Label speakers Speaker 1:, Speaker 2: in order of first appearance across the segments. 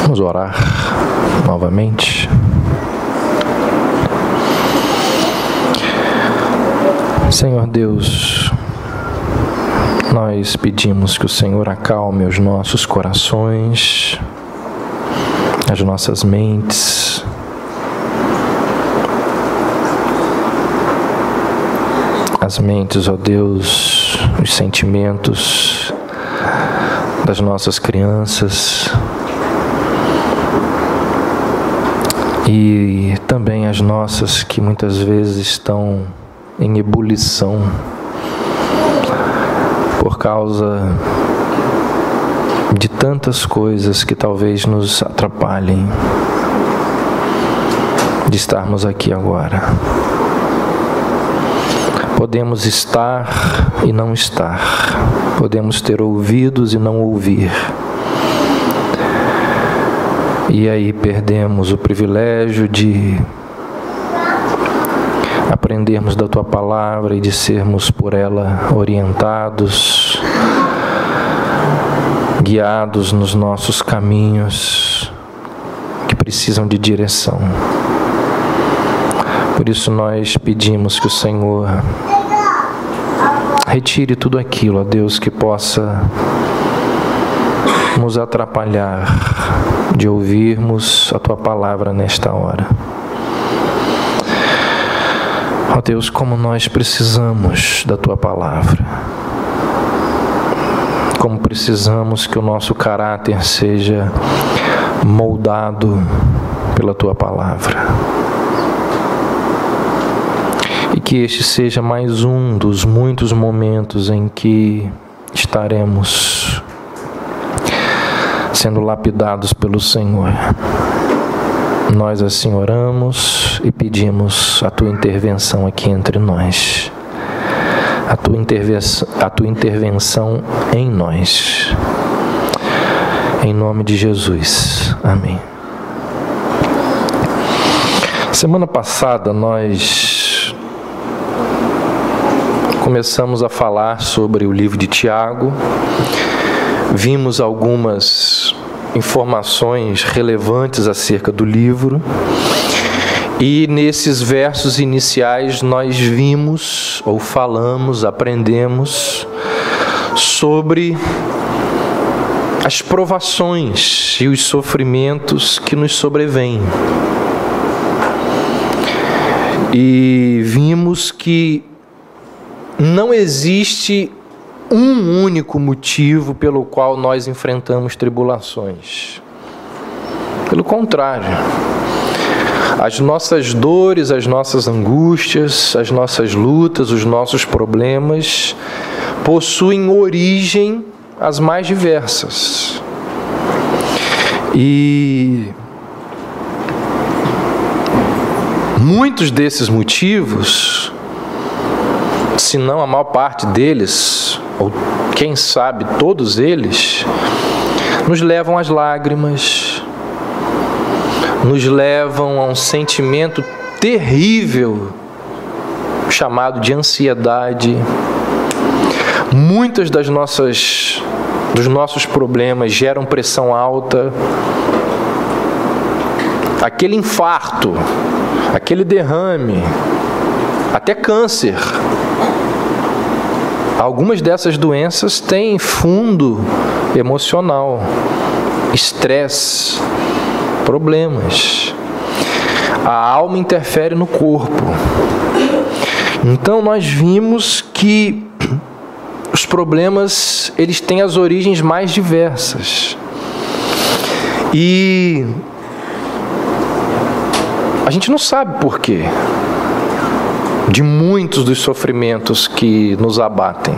Speaker 1: Vamos orar novamente. Senhor Deus, nós pedimos que o Senhor acalme os nossos corações, as nossas mentes, as mentes, ó Deus, os sentimentos das nossas crianças e também as nossas que muitas vezes estão em ebulição por causa de tantas coisas que talvez nos atrapalhem de estarmos aqui agora. Podemos estar e não estar, podemos ter ouvidos e não ouvir. E aí perdemos o privilégio de aprendermos da Tua Palavra e de sermos por ela orientados, guiados nos nossos caminhos que precisam de direção. Por isso nós pedimos que o Senhor retire tudo aquilo, ó Deus, que possa nos atrapalhar de ouvirmos a Tua Palavra nesta hora. Ó Deus, como nós precisamos da Tua Palavra, como precisamos que o nosso caráter seja moldado pela Tua Palavra. E que este seja mais um dos muitos momentos em que estaremos sendo lapidados pelo Senhor. Nós assim oramos e pedimos a Tua intervenção aqui entre nós. A Tua intervenção em nós. Em nome de Jesus. Amém. Semana passada nós começamos a falar sobre o livro de Tiago. Vimos algumas informações relevantes acerca do livro. E nesses versos iniciais nós vimos, ou falamos, aprendemos sobre as provações e os sofrimentos que nos sobrevêm. E vimos que não existe um único motivo pelo qual nós enfrentamos tribulações. Pelo contrário, as nossas dores, as nossas angústias, as nossas lutas, os nossos problemas possuem origem as mais diversas. E muitos desses motivos, se não a maior parte deles, ou quem sabe todos eles, nos levam às lágrimas, nos levam a um sentimento terrível chamado de ansiedade. Muitas dos nossos problemas geram pressão alta, aquele infarto, aquele derrame, até câncer. Algumas dessas doenças têm fundo emocional, estresse, problemas. A alma interfere no corpo. Então nós vimos que os problemas, eles têm as origens mais diversas. E a gente não sabe por quê de muitos dos sofrimentos que nos abatem.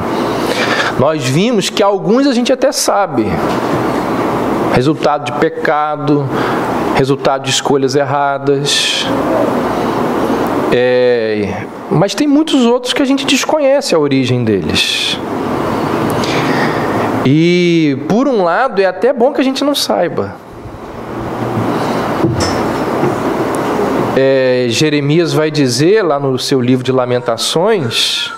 Speaker 1: Nós vimos que alguns a gente até sabe. Resultado de pecado, resultado de escolhas erradas, mas tem muitos outros que a gente desconhece a origem deles. E, por um lado, é até bom que a gente não saiba. Jeremias vai dizer, lá no seu livro de Lamentações,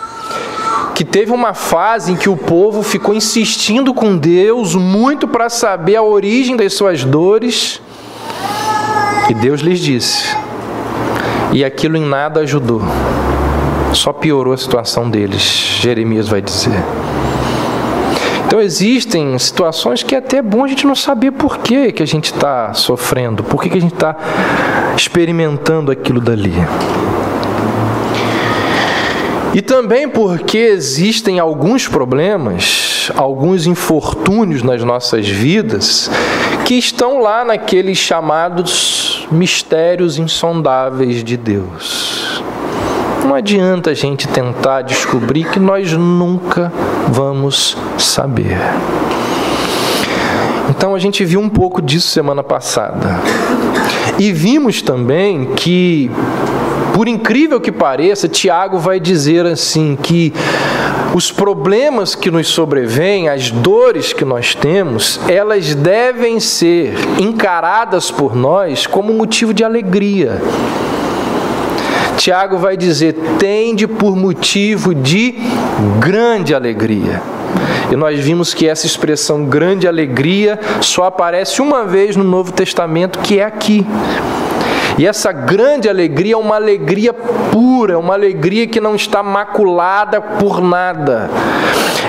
Speaker 1: que teve uma fase em que o povo ficou insistindo com Deus muito para saber a origem das suas dores, e Deus lhes disse, e aquilo em nada ajudou, só piorou a situação deles. Jeremias vai dizer. Então existem situações que é até bom a gente não saber por que a gente está sofrendo, por que a gente está experimentando aquilo dali. E também porque existem alguns problemas, alguns infortúnios nas nossas vidas, que estão lá naqueles chamados mistérios insondáveis de Deus. Não adianta a gente tentar descobrir, que nós nunca vamos saber. Então a gente viu um pouco disso semana passada. E vimos também que, por incrível que pareça, Tiago vai dizer assim, que os problemas que nos sobrevêm, as dores que nós temos, elas devem ser encaradas por nós como motivo de alegria. Tiago vai dizer, tende por motivo de grande alegria. E nós vimos que essa expressão grande alegria só aparece uma vez no Novo Testamento, que é aqui. E essa grande alegria é uma alegria pura, uma alegria que não está maculada por nada.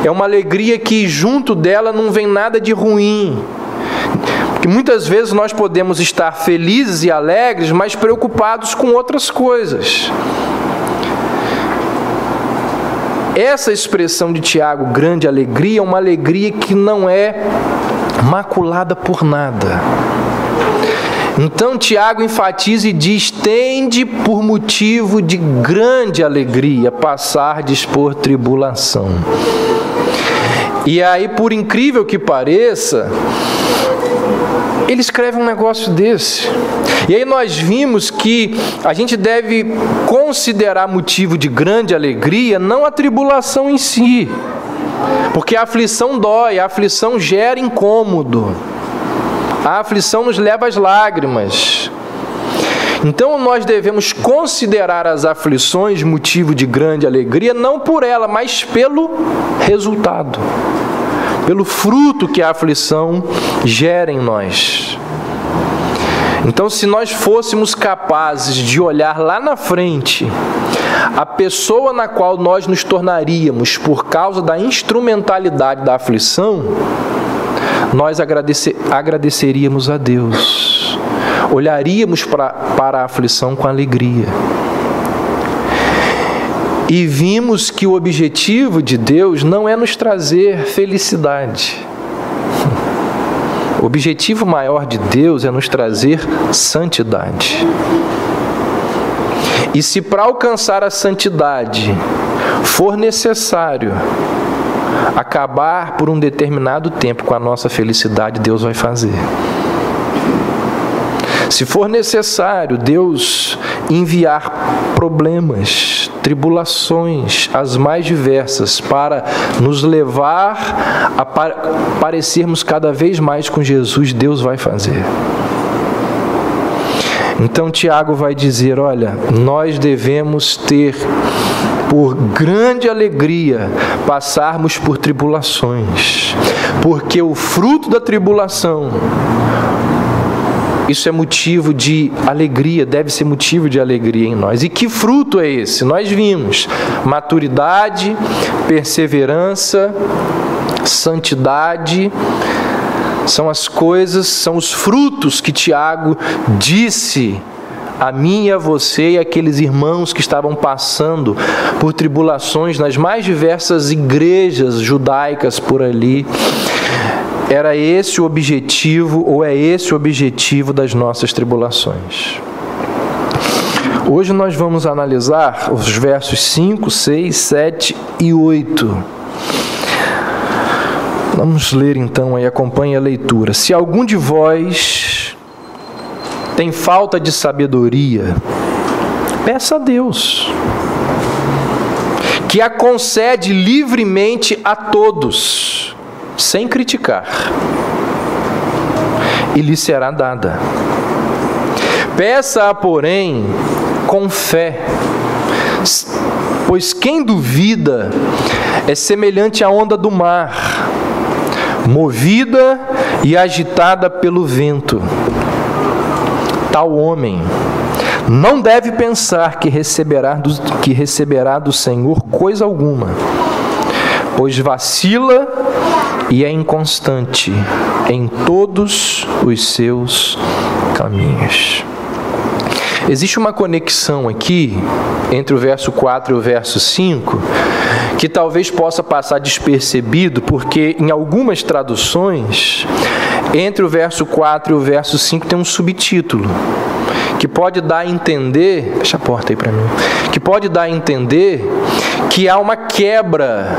Speaker 1: É uma alegria que junto dela não vem nada de ruim. Porque muitas vezes nós podemos estar felizes e alegres, mas preocupados com outras coisas. Essa expressão de Tiago, grande alegria, é uma alegria que não é maculada por nada. Então Tiago enfatiza e diz, tende por motivo de grande alegria passardes por tribulação. E aí, por incrível que pareça, ele escreve um negócio desse. E aí nós vimos que a gente deve considerar motivo de grande alegria não a tribulação em si, porque a aflição dói, a aflição gera incômodo, a aflição nos leva às lágrimas. Então nós devemos considerar as aflições motivo de grande alegria, não por ela, mas pelo resultado, pelo fruto que a aflição gera em nós. Então, se nós fôssemos capazes de olhar lá na frente a pessoa na qual nós nos tornaríamos por causa da instrumentalidade da aflição, nós agradeceríamos a Deus, olharíamos para a aflição com alegria. E vimos que o objetivo de Deus não é nos trazer felicidade. O objetivo maior de Deus é nos trazer santidade. E se para alcançar a santidade for necessário acabar por um determinado tempo com a nossa felicidade, Deus vai fazer. Se for necessário Deus enviar problemas, tribulações, as mais diversas, para nos levar a parecermos cada vez mais com Jesus, Deus vai fazer. Então Tiago vai dizer, olha, nós devemos ter por grande alegria passarmos por tribulações, porque o fruto da tribulação, isso é motivo de alegria, deve ser motivo de alegria em nós. E que fruto é esse? Nós vimos maturidade, perseverança, santidade. São as coisas, são os frutos que Tiago disse a mim e a você e aqueles irmãos que estavam passando por tribulações nas mais diversas igrejas judaicas por ali. Era esse o objetivo, ou é esse o objetivo das nossas tribulações. Hoje nós vamos analisar os versos 5, 6, 7 e 8. Vamos ler então aí, acompanhe a leitura. Se algum de vós tem falta de sabedoria, peça a Deus, que a concede livremente a todos, sem criticar, e lhe será dada. Peça-a, porém, com fé, pois quem duvida é semelhante à onda do mar, movida e agitada pelo vento. Tal homem não deve pensar que receberá do Senhor coisa alguma, pois vacila e é inconstante em todos os seus caminhos. Existe uma conexão aqui entre o verso 4 e o verso 5 que talvez possa passar despercebido, porque em algumas traduções, entre o verso 4 e o verso 5 tem um subtítulo que pode dar a entender, fecha a porta aí para mim, que pode dar a entender que há uma quebra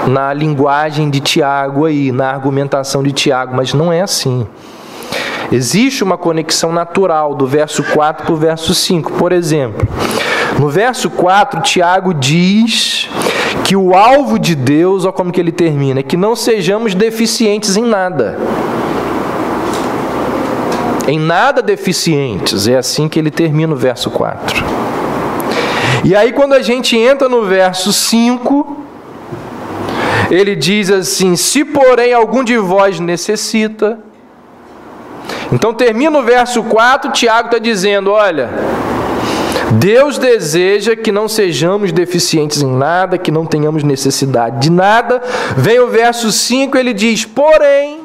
Speaker 1: na linguagem de Tiago aí, na argumentação de Tiago, mas não é assim. Existe uma conexão natural do verso 4 para o verso 5. Por exemplo, no verso 4, Tiago diz que o alvo de Deus, olha como que ele termina, é que não sejamos deficientes em nada. Em nada deficientes, é assim que ele termina o verso 4. E aí quando a gente entra no verso 5, ele diz assim: se porém algum de vós necessita. Então termina o verso 4, Tiago está dizendo, olha, Deus deseja que não sejamos deficientes em nada, que não tenhamos necessidade de nada. Vem o verso 5, ele diz, porém,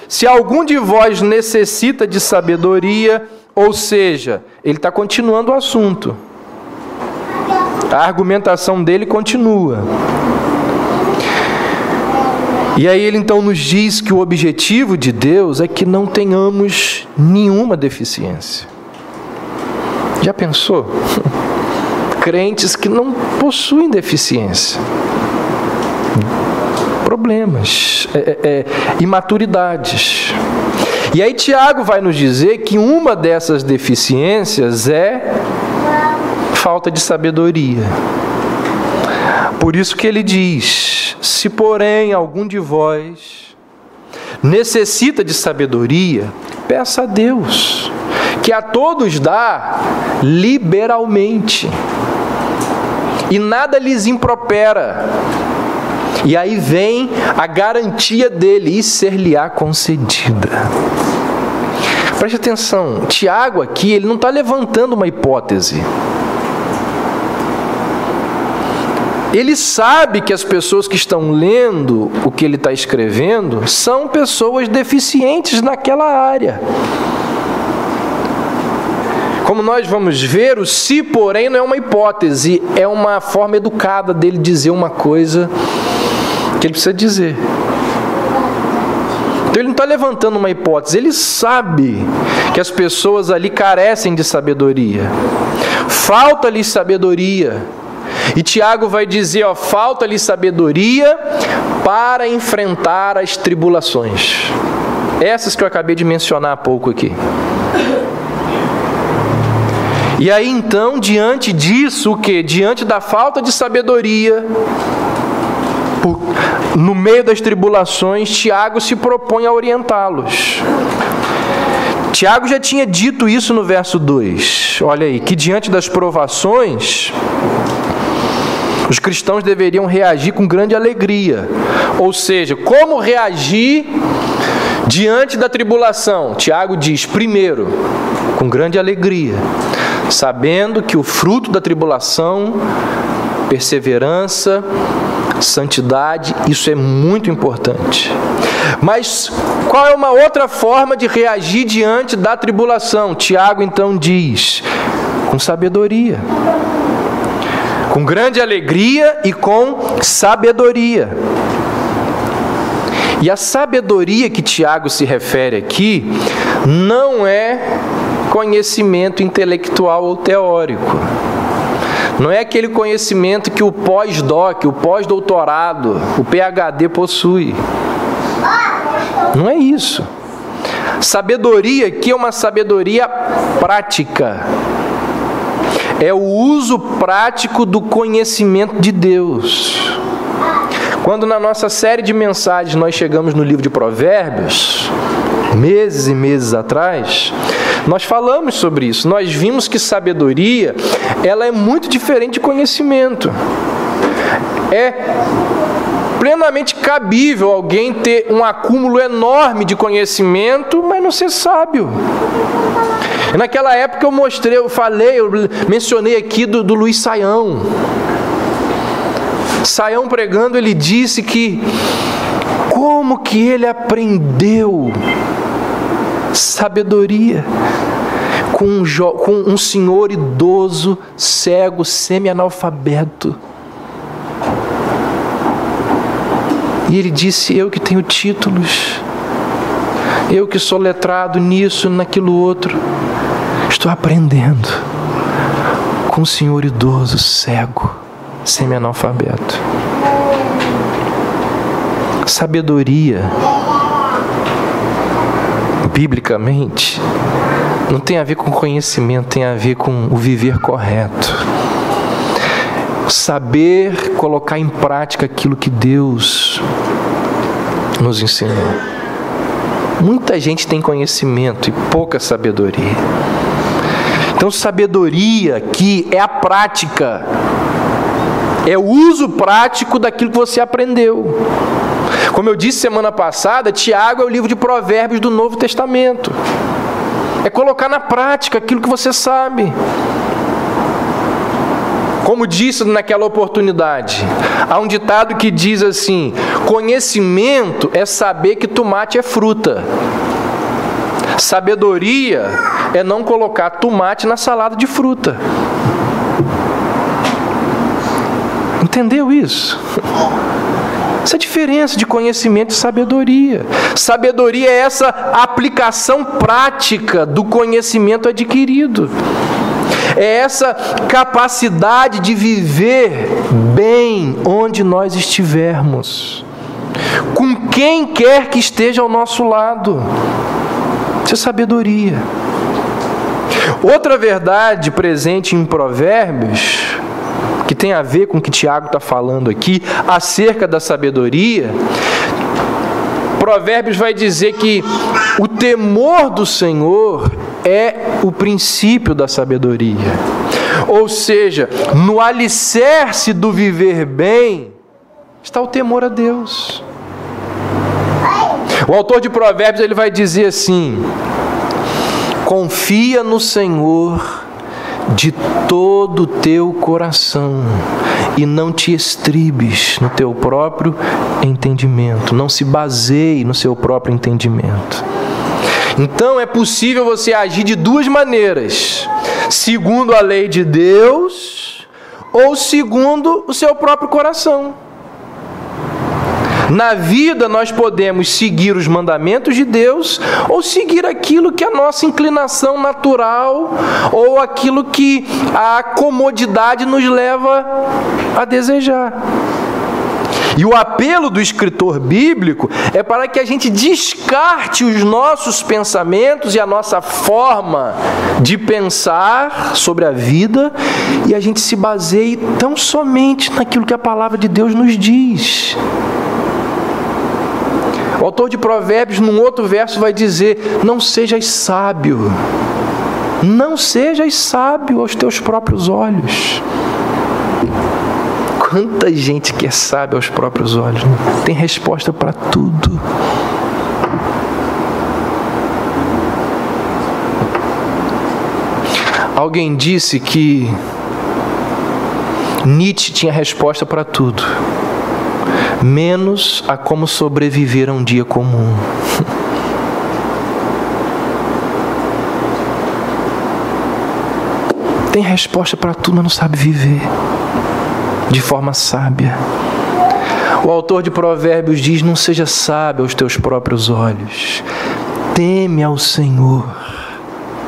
Speaker 1: se algum de vós necessita de sabedoria, ou seja, ele está continuando o assunto. A argumentação dele continua. E aí ele então nos diz que o objetivo de Deus é que não tenhamos nenhuma deficiência. Já pensou? Crentes que não possuem deficiência. Problemas, imaturidades. E aí Tiago vai nos dizer que uma dessas deficiências é falta de sabedoria. Por isso que ele diz, se porém algum de vós necessita de sabedoria, peça a Deus, que a todos dá liberalmente, e nada lhes impropera. E aí vem a garantia dele, e ser-lhe-á concedida. Preste atenção, Tiago aqui, ele não está levantando uma hipótese. Ele sabe que as pessoas que estão lendo o que ele está escrevendo são pessoas deficientes naquela área. Como nós vamos ver, o se porém não é uma hipótese, é uma forma educada dele dizer uma coisa que ele precisa dizer. Então ele não está levantando uma hipótese, ele sabe que as pessoas ali carecem de sabedoria. Falta-lhes sabedoria. E Tiago vai dizer, falta-lhe sabedoria para enfrentar as tribulações. Essas que eu acabei de mencionar há pouco aqui. E aí então, diante disso, o quê? Diante da falta de sabedoria, no meio das tribulações, Tiago se propõe a orientá-los. Tiago já tinha dito isso no verso 2. Olha aí, que diante das provações, os cristãos deveriam reagir com grande alegria. Ou seja, como reagir diante da tribulação? Tiago diz, primeiro, com grande alegria, sabendo que o fruto da tribulação, perseverança, santidade, isso é muito importante. Mas qual é uma outra forma de reagir diante da tribulação? Tiago então diz, com sabedoria. Com grande alegria e com sabedoria. E a sabedoria que Tiago se refere aqui não é conhecimento intelectual ou teórico. Não é aquele conhecimento que o pós-doc, o pós-doutorado, o PhD possui. Não é isso. Sabedoria aqui é uma sabedoria prática. é o uso prático do conhecimento de Deus. Quando na nossa série de mensagens nós chegamos no livro de Provérbios, meses e meses atrás, nós falamos sobre isso. Nós vimos que sabedoria, ela é muito diferente de conhecimento. É plenamente cabível alguém ter um acúmulo enorme de conhecimento, mas não ser sábio. E naquela época eu mencionei aqui do Luiz Saião. Saião pregando, ele disse que como que ele aprendeu sabedoria com um senhor idoso, cego, semi-analfabeto. E ele disse: eu que tenho títulos, eu que sou letrado nisso, naquilo outro, estou aprendendo com um senhor idoso, cego, semi-analfabeto. Sabedoria, biblicamente, não tem a ver com conhecimento, tem a ver com o viver correto. Saber colocar em prática aquilo que Deus nos ensinou. Muita gente tem conhecimento e pouca sabedoria. Então, sabedoria aqui é a prática, é o uso prático daquilo que você aprendeu. Como eu disse semana passada, Tiago é o livro de Provérbios do Novo Testamento. É colocar na prática aquilo que você sabe. Como disse naquela oportunidade, há um ditado que diz assim: conhecimento é saber que tomate é fruta. Sabedoria é não colocar tomate na salada de fruta. Entendeu isso? Essa é a diferença de conhecimento e sabedoria. Sabedoria é essa aplicação prática do conhecimento adquirido. É essa capacidade de viver bem onde nós estivermos, com quem quer que esteja ao nosso lado. Isso é sabedoria. Outra verdade presente em Provérbios, que tem a ver com o que Tiago está falando aqui, acerca da sabedoria, Provérbios vai dizer que o temor do Senhor é o princípio da sabedoria. Ou seja, no alicerce do viver bem está o temor a Deus. O autor de Provérbios, ele vai dizer assim: confia no Senhor de todo o teu coração e não te estribes no teu próprio entendimento. Não se baseie no seu próprio entendimento. Então é possível você agir de duas maneiras: segundo a lei de Deus ou segundo o seu próprio coração. Na vida nós podemos seguir os mandamentos de Deus ou seguir aquilo que é a nossa inclinação natural ou aquilo que a comodidade nos leva a desejar. E o apelo do escritor bíblico é para que a gente descarte os nossos pensamentos e a nossa forma de pensar sobre a vida e a gente se baseie tão somente naquilo que a palavra de Deus nos diz. O autor de Provérbios, num outro verso, vai dizer: não sejas sábio. Não sejas sábio aos teus próprios olhos. Quanta gente que é sábia aos próprios olhos, né? Tem resposta para tudo. Alguém disse que Nietzsche tinha resposta para tudo, menos a como sobreviver a um dia comum. Tem resposta para tudo, mas não sabe viver de forma sábia. O autor de Provérbios diz: não seja sábio aos teus próprios olhos, teme ao Senhor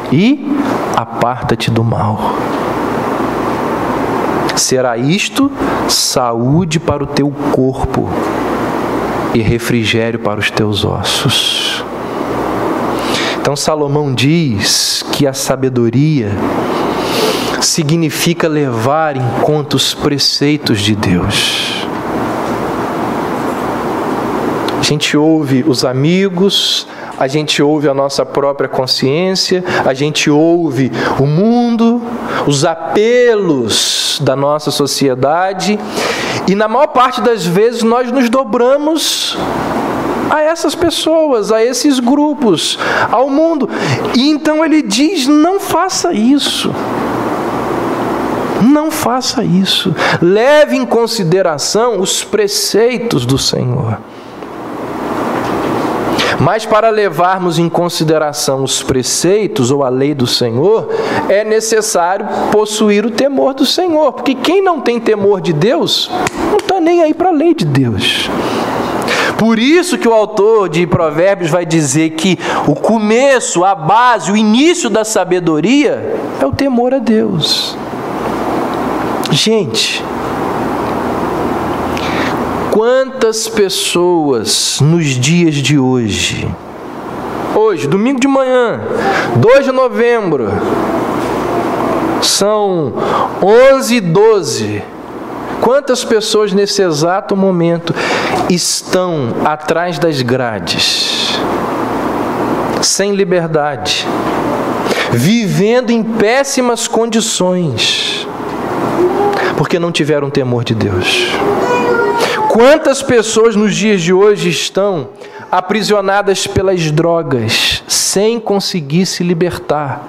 Speaker 1: e aparta-te do mal. Será isto saúde para o teu corpo e refrigério para os teus ossos. Então Salomão diz que a sabedoria significa levar em conta os preceitos de Deus. A gente ouve os amigos, a gente ouve a nossa própria consciência, a gente ouve o mundo, os apelos da nossa sociedade, e na maior parte das vezes nós nos dobramos a essas pessoas, a esses grupos, ao mundo. E então ele diz: não faça isso. Não faça isso. Leve em consideração os preceitos do Senhor. Mas para levarmos em consideração os preceitos ou a lei do Senhor, é necessário possuir o temor do Senhor. Porque quem não tem temor de Deus, não está nem aí para a lei de Deus. Por isso que o autor de Provérbios vai dizer que o começo, a base, o início da sabedoria é o temor a Deus. Gente, quantas pessoas nos dias de hoje, domingo de manhã, 2 de novembro, são 11h12, quantas pessoas nesse exato momento estão atrás das grades, sem liberdade, vivendo em péssimas condições, porque não tiveram temor de Deus? Quantas pessoas nos dias de hoje estão aprisionadas pelas drogas, sem conseguir se libertar?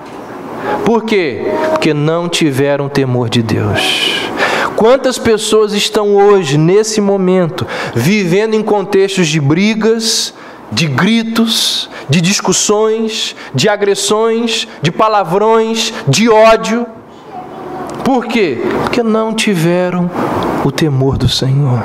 Speaker 1: Por quê? Porque não tiveram temor de Deus. Quantas pessoas estão hoje, nesse momento, vivendo em contextos de brigas, de gritos, de discussões, de agressões, de palavrões, de ódio? Por quê? Porque não tiveram o temor do Senhor.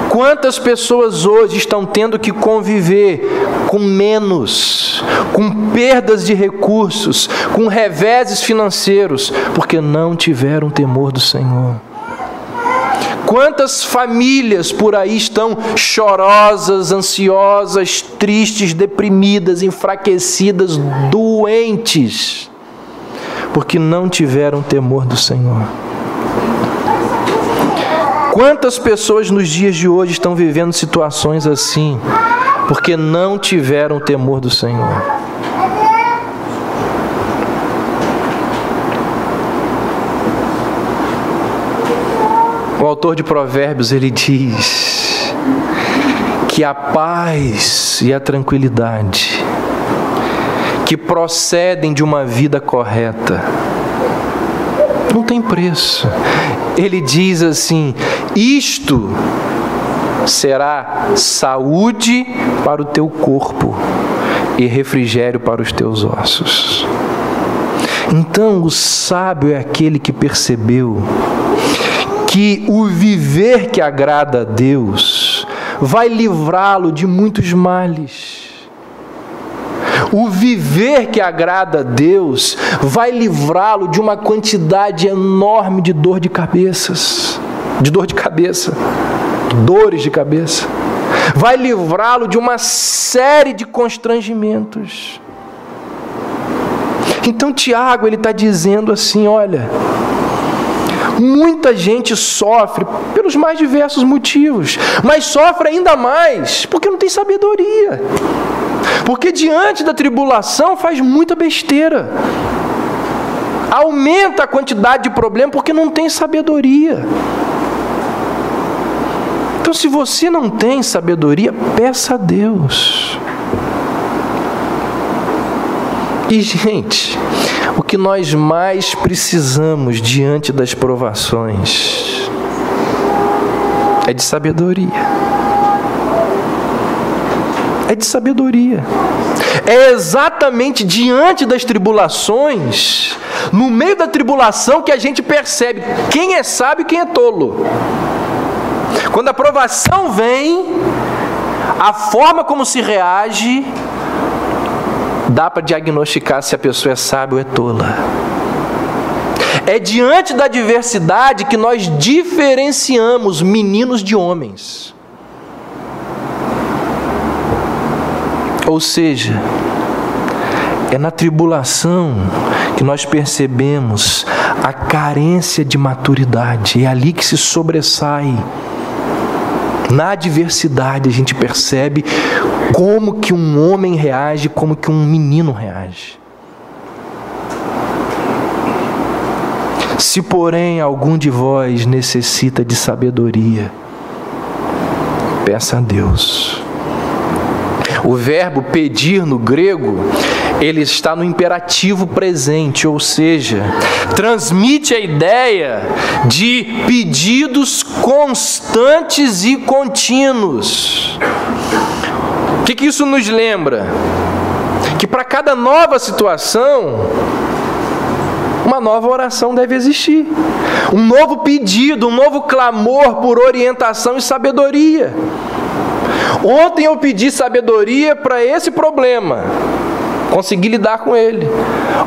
Speaker 1: Quantas pessoas hoje estão tendo que conviver com menos, com perdas de recursos, com reveses financeiros, porque não tiveram temor do Senhor? Quantas famílias por aí estão chorosas, ansiosas, tristes, deprimidas, enfraquecidas, doentes, porque não tiveram temor do Senhor? Quantas pessoas nos dias de hoje estão vivendo situações assim, porque não tiveram o temor do Senhor? O autor de Provérbios, ele diz que a paz e a tranquilidade que procedem de uma vida correta não tem preço. Ele diz assim: isto será saúde para o teu corpo e refrigério para os teus ossos. Então, o sábio é aquele que percebeu que o viver que agrada a Deus vai livrá-lo de muitos males. O viver que agrada a Deus vai livrá-lo de uma quantidade enorme de dores de cabeça, dores de cabeça. Vai livrá-lo de uma série de constrangimentos. Então Tiago, ele está dizendo assim: olha, muita gente sofre pelos mais diversos motivos, mas sofre ainda mais porque não tem sabedoria. Porque diante da tribulação faz muita besteira. Aumenta a quantidade de problema porque não tem sabedoria. Então, se você não tem sabedoria, peça a Deus. E, gente, o que nós mais precisamos diante das provações é de sabedoria. É de sabedoria. É exatamente diante das tribulações, no meio da tribulação, que a gente percebe quem é sábio e quem é tolo. Quando a provação vem, a forma como se reage, dá para diagnosticar se a pessoa é sábia ou é tola. É diante da adversidade que nós diferenciamos meninos de homens. Ou seja, É na tribulação que nós percebemos a carência de maturidade. É ali que se sobressai. Na adversidade a gente percebe como que um homem reage, como que um menino reage. Se, porém, algum de vós necessita de sabedoria, peça a Deus. O verbo pedir no grego, ele está no imperativo presente, ou seja, transmite a ideia de pedidos constantes e contínuos. O que isso nos lembra? Que para cada nova situação, uma nova oração deve existir. Um novo pedido, um novo clamor por orientação e sabedoria. Ontem eu pedi sabedoria para esse problema. Consegui lidar com ele.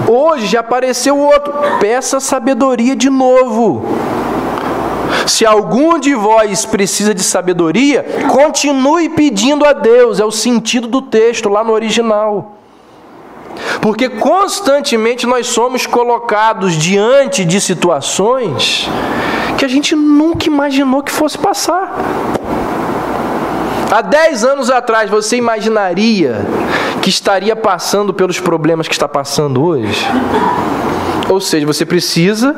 Speaker 1: Hoje já apareceu outro. Peça sabedoria de novo. Se algum de vós precisa de sabedoria, continue pedindo a Deus. É o sentido do texto lá no original. Porque constantemente nós somos colocados diante de situações que a gente nunca imaginou que fosse passar. Há 10 anos atrás, você imaginaria que estaria passando pelos problemas que está passando hoje? Ou seja, você precisa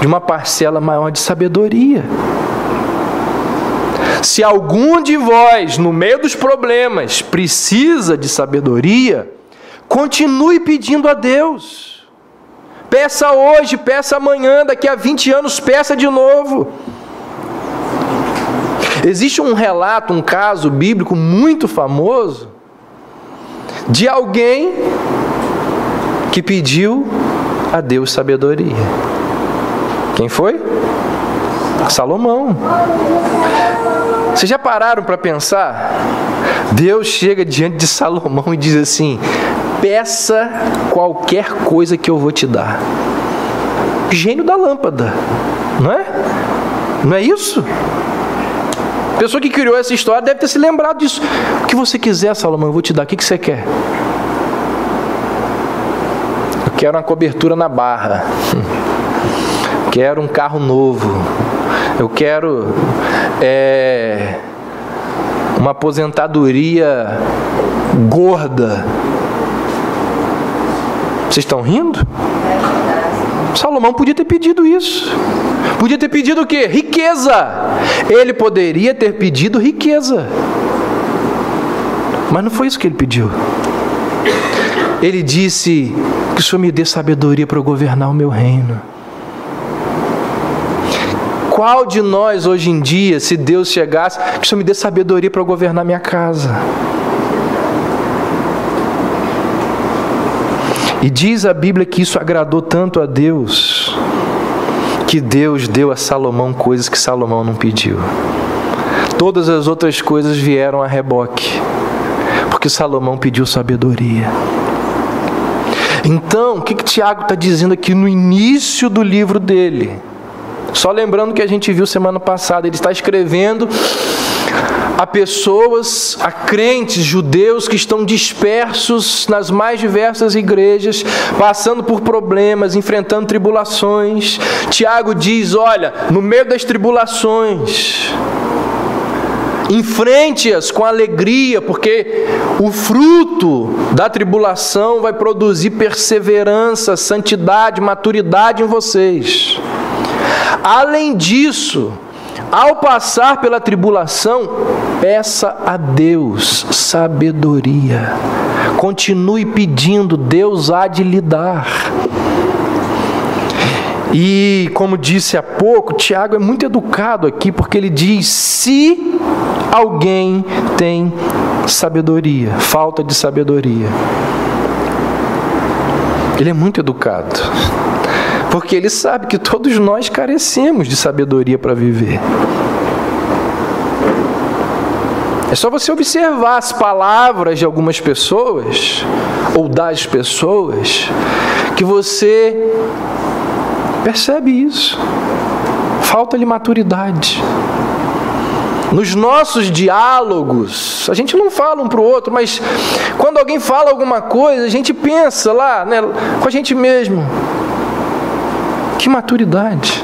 Speaker 1: de uma parcela maior de sabedoria. Se algum de vós, no meio dos problemas, precisa de sabedoria, continue pedindo a Deus. Peça hoje, peça amanhã, daqui a 20 anos, peça de novo. Existe um relato, um caso bíblico muito famoso de alguém que pediu a Deus sabedoria. Quem foi? Salomão. Vocês já pararam para pensar? Deus chega diante de Salomão e diz assim: peça qualquer coisa que eu vou te dar. Gênio da lâmpada, não é? Não é isso? A pessoa que criou essa história deve ter se lembrado disso. O que você quiser, Salomão, eu vou te dar. O que você quer? Eu quero uma cobertura na barra. Quero um carro novo. Eu quero uma aposentadoria gorda. Vocês estão rindo? Salomão podia ter pedido isso. Podia ter pedido o quê? Riqueza. Ele poderia ter pedido riqueza. Mas não foi isso que ele pediu. Ele disse que o Senhor me dê sabedoria para eu governar o meu reino. Qual de nós hoje em dia, se Deus chegasse, que o Senhor me dê sabedoria para eu governar minha casa? E diz a Bíblia que isso agradou tanto a Deus, que Deus deu a Salomão coisas que Salomão não pediu. Todas as outras coisas vieram a reboque, porque Salomão pediu sabedoria. Então, o que Tiago está dizendo aqui no início do livro dele? Só lembrando que a gente viu semana passada, ele está escrevendo a pessoas, a crentes judeus que estão dispersos nas mais diversas igrejas, passando por problemas, enfrentando tribulações. Tiago diz: olha, no meio das tribulações, enfrente-as com alegria, porque o fruto da tribulação vai produzir perseverança, santidade, maturidade em vocês. Além disso, ao passar pela tribulação, peça a Deus sabedoria. Continue pedindo, Deus há de lhe dar. E, como disse há pouco, Tiago é muito educado aqui, porque ele diz: se alguém tem sabedoria, falta de sabedoria. Ele é muito educado, porque ele sabe que todos nós carecemos de sabedoria para viver. É só você observar as palavras de algumas pessoas, ou das pessoas, que você percebe isso. Falta de maturidade. nos nossos diálogos, a gente não fala um para o outro, mas quando alguém fala alguma coisa, a gente pensa lá, né, com a gente mesmo. Que maturidade!